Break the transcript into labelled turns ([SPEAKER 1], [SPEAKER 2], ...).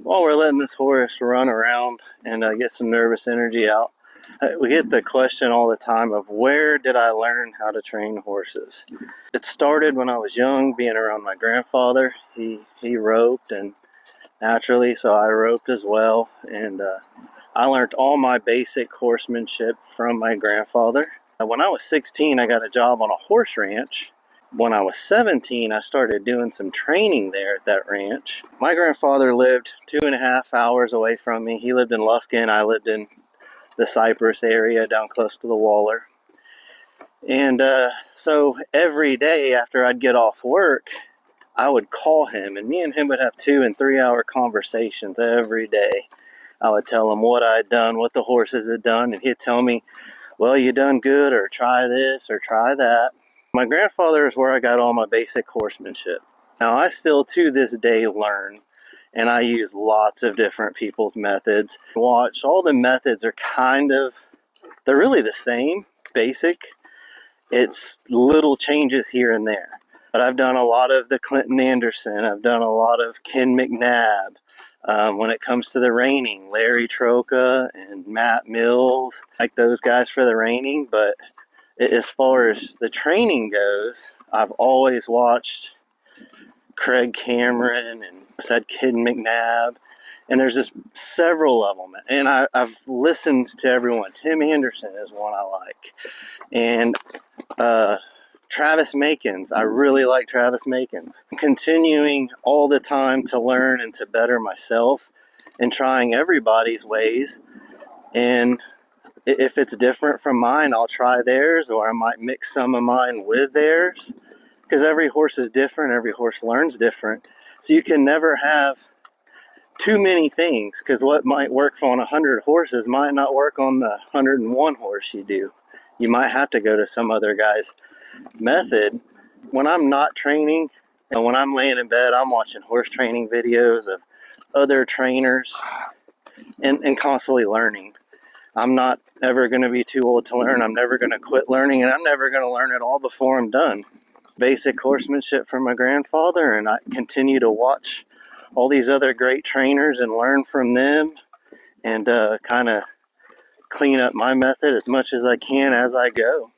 [SPEAKER 1] while we're letting this horse run around and get some nervous energy out, we get the question all the time of where did I learn how to train horses? It started when I was young, being around my grandfather. He roped, and naturally, so I roped as well. And I learned all my basic horsemanship from my grandfather. When I was 16, I got a job on a horse ranch. When I was 17, I started doing some training there at that ranch. My grandfather lived 2.5 hours away from me. He lived in Lufkin. I lived in the Cypress area down close to the Waller. And so every day after I'd get off work, I would call him, and me and him would have 2 and 3 hour conversations every day. I would tell him what I'd done, what the horses had done, and he'd tell me, well, you done good, or try this, or try that. My grandfather is where I got all my basic horsemanship. Now, I still to this day learn, and I use lots of different people's methods. Watch, all the methods are they're really the same, basic. It's little changes here and there. But I've done a lot of the Clinton Anderson. I've done a lot of Ken McNabb. When it comes to the reining, Larry Troca and Matt Mills, like those guys for the reining. But as far as the training goes, I've always watched Craig Cameron and said Ken McNabb, and there's just several of them. And I've listened to everyone. Tim Anderson is one I like, and Travis Makins. I really like Travis Makins. I'm continuing all the time to learn and to better myself, and trying everybody's ways. And if it's different from mine, I'll try theirs, or I might mix some of mine with theirs, because every horse is different, every horse learns different. So you can never have too many things, because what might work on 100 horses might not work on the 101 horse you do. You might have to go to some other guy's method. When I'm not training, and when I'm laying in bed, I'm watching horse training videos of other trainers and constantly learning. I'm not ever going to be too old to learn. I'm never going to quit learning, and I'm never going to learn it all before I'm done. Basic horsemanship from my grandfather, and I continue to watch all these other great trainers and learn from them, and kind of clean up my method as much as I can as I go.